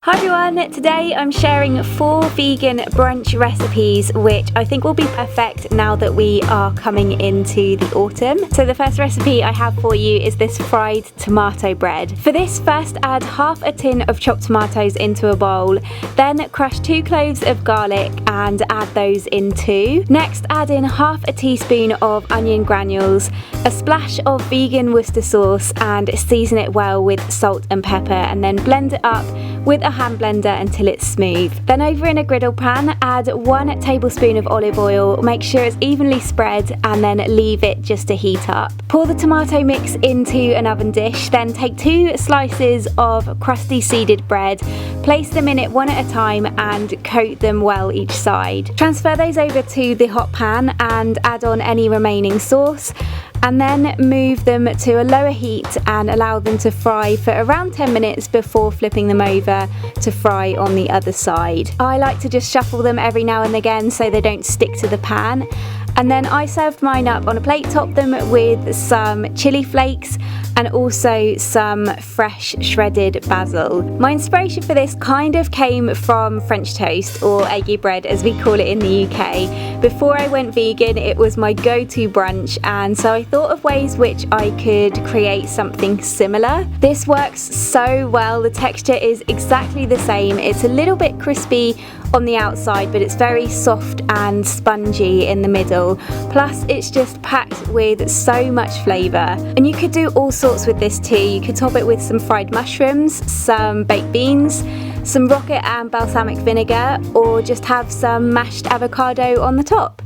Hi everyone, today I'm sharing 4 vegan brunch recipes which I think will be perfect now that we are coming into the autumn. So the first recipe I have for you is this fried tomato bread. For this, first add half a tin of chopped tomatoes into a bowl, then crush 2 cloves of garlic and add those in too. Next add in half a teaspoon of onion granules, a splash of vegan Worcester sauce and season it well with salt and pepper, and then blend it up with a hand blender until it's smooth. Then over in a griddle pan, add 1 tablespoon of olive oil, make sure it's evenly spread and then leave it just to heat up. Pour the tomato mix into an oven dish, then take 2 slices of crusty seeded bread, place them in it one at a time and coat them well each side. Transfer those over to the hot pan and add on any remaining sauce, and then move them to a lower heat and allow them to fry for around 10 minutes before flipping them over to fry on the other side. I like to just shuffle them every now and again so they don't stick to the pan. And then I served mine up on a plate, topped them with some chilli flakes and also some fresh shredded basil. My inspiration for this kind of came from French toast, or eggy bread as we call it in the UK. Before I went vegan, it was my go-to brunch, and so I thought of ways which I could create something similar. This works so well, the texture is exactly the same. It's a little bit crispy on the outside, but it's very soft and spongy in the middle. Plus it's just packed with so much flavour. And you could do all sorts with this too. You could top it with some fried mushrooms, some baked beans, some rocket and balsamic vinegar, or just have some mashed avocado on the top.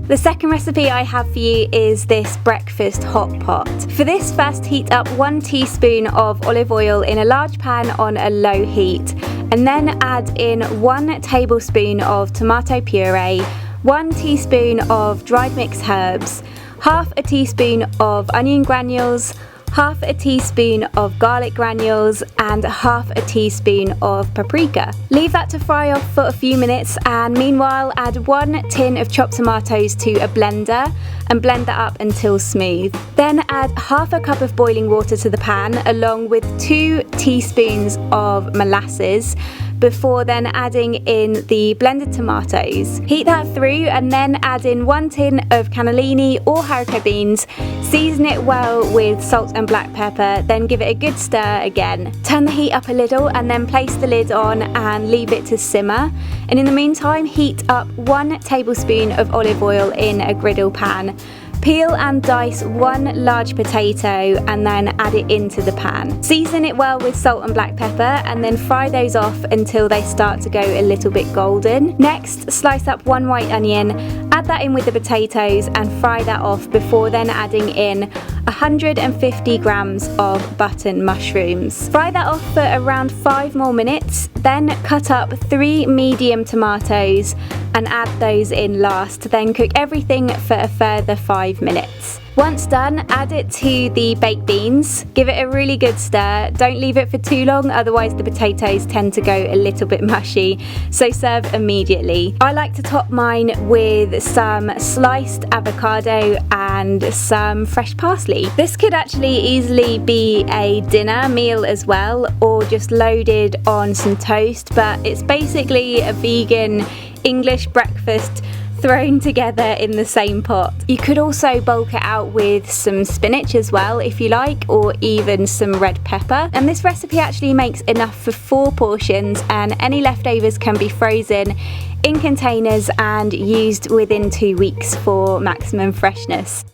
The second recipe I have for you is this breakfast hot pot. For this, first heat up 1 teaspoon of olive oil in a large pan on a low heat, and then add in 1 tablespoon of tomato puree, 1 teaspoon of dried mixed herbs, half a teaspoon of onion granules, half a teaspoon of garlic granules and half a teaspoon of paprika. Leave that to fry off for a few minutes, and meanwhile add 1 tin of chopped tomatoes to a blender and blend that up until smooth. Then add half a cup of boiling water to the pan along with 2 teaspoons of molasses, before then adding in the blended tomatoes. Heat that through and then add in 1 tin of cannellini or haricot beans, season it well with salt and black pepper, then give it a good stir again. Turn the heat up a little and then place the lid on and leave it to simmer. And in the meantime, heat up 1 tablespoon of olive oil in a griddle pan. Peel and dice 1 large potato and then add it into the pan. Season it well with salt and black pepper and then fry those off until they start to go a little bit golden. Next, slice up 1 white onion, add that in with the potatoes and fry that off before then adding in 150 grams of button mushrooms. Fry that off for around 5 more minutes, then cut up 3 medium tomatoes and add those in last. Then cook everything for a further 5 minutes. Once done, add it to the baked beans. Give it a really good stir. Don't leave it for too long, otherwise the potatoes tend to go a little bit mushy, so serve immediately. I like to top mine with some sliced avocado and some fresh parsley. This could actually easily be a dinner meal as well, or just loaded on some toast, but it's basically a vegan English breakfast thrown together in the same pot. You could also bulk it out with some spinach as well if you like, or even some red pepper. And this recipe actually makes enough for 4 portions, and any leftovers can be frozen in containers and used within 2 weeks for maximum freshness.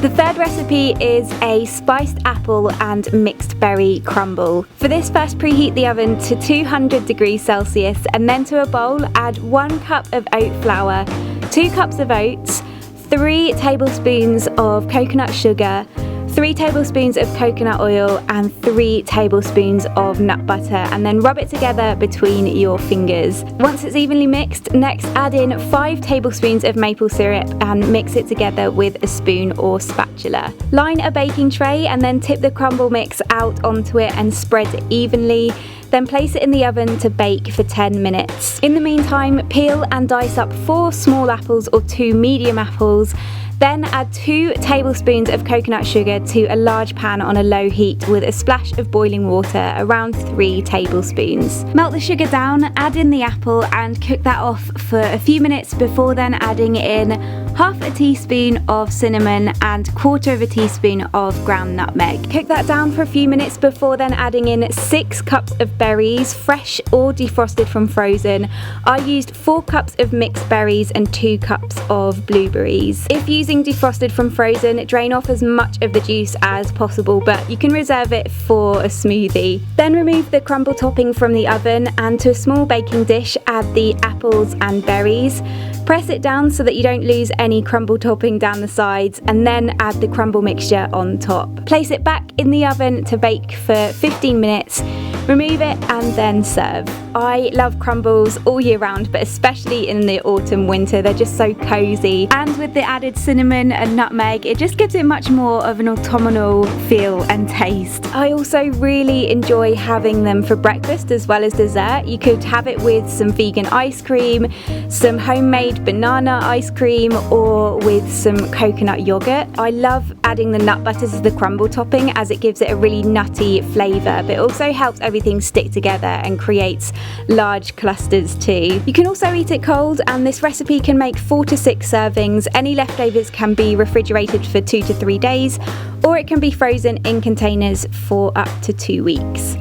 The third recipe is a spiced apple and mixed berry crumble. For this, first preheat the oven to 200 degrees Celsius and then to a bowl add 1 cup of oat flour, 2 cups of oats, 3 tablespoons of coconut sugar, 3 tablespoons of coconut oil and 3 tablespoons of nut butter, and then rub it together between your fingers. Once it's evenly mixed, next add in 5 tablespoons of maple syrup and mix it together with a spoon or spatula. Line a baking tray and then tip the crumble mix out onto it and spread it evenly. Then place it in the oven to bake for 10 minutes. In the meantime, peel and dice up 4 small apples or 2 medium apples. Then add 2 tablespoons of coconut sugar to a large pan on a low heat with a splash of boiling water, around 3 tablespoons. Melt the sugar down, add in the apple and cook that off for a few minutes before then adding in half a teaspoon of cinnamon and 1/4 teaspoon of ground nutmeg. Cook that down for a few minutes before then adding in 6 cups of berries, fresh or defrosted from frozen. I used 4 cups of mixed berries and 2 cups of blueberries. If using defrosted from frozen, drain off as much of the juice as possible, but you can reserve it for a smoothie. Then remove the crumble topping from the oven and to a small baking dish add the apples and berries. Press it down so that you don't lose any crumble topping down the sides, and then add the crumble mixture on top. Place it back in the oven to bake for 15 minutes. Remove it and then serve. I love crumbles all year round, but especially in the autumn winter, they're just so cozy. And with the added cinnamon and nutmeg, it just gives it much more of an autumnal feel and taste. I also really enjoy having them for breakfast as well as dessert. You could have it with some vegan ice cream, some homemade banana ice cream, or with some coconut yogurt. I love adding the nut butters as the crumble topping as it gives it a really nutty flavour, but it also helps everything stick together and creates large clusters too. You can also eat it cold, and this recipe can make 4 to 6 servings. Any leftovers can be refrigerated for 2 to 3 days, or it can be frozen in containers for up to 2 weeks.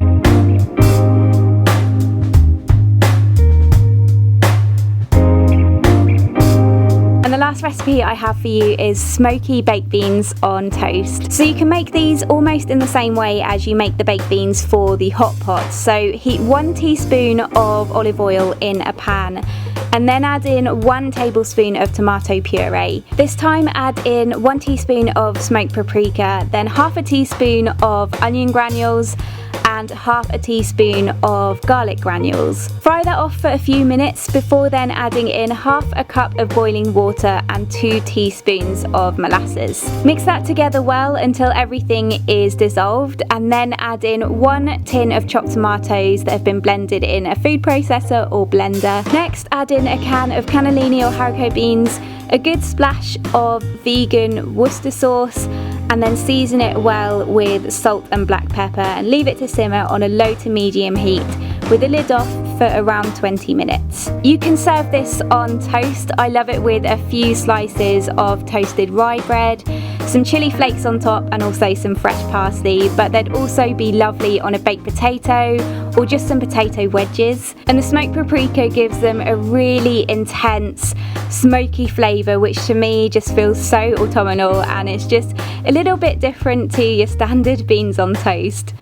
The last recipe I have for you is smoky baked beans on toast. So you can make these almost in the same way as you make the baked beans for the hot pot. So heat 1 teaspoon of olive oil in a pan and then add in 1 tablespoon of tomato puree. This time add in 1 teaspoon of smoked paprika, then half a teaspoon of onion granules and half a teaspoon of garlic granules. Fry that off for a few minutes before then adding in half a cup of boiling water and 2 teaspoons of molasses. Mix that together well until everything is dissolved, and then add in 1 tin of chopped tomatoes that have been blended in a food processor or blender. Next add in a can of cannellini or haricot beans, a good splash of vegan Worcester sauce, and then season it well with salt and black pepper and leave it to simmer on a low to medium heat with the lid off for around 20 minutes. You can serve this on toast. I love it with a few slices of toasted rye bread, some chilli flakes on top and also some fresh parsley, but they'd also be lovely on a baked potato or just some potato wedges. And the smoked paprika gives them a really intense smoky flavour, which to me just feels so autumnal, and it's just a little bit different to your standard beans on toast.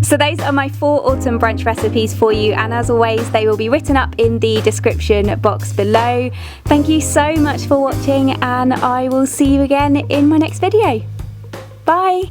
So those are my 4 autumn brunch recipes for you, and as always they will be written up in the description box below. Thank you so much for watching, and I will see you again in my next video. Bye!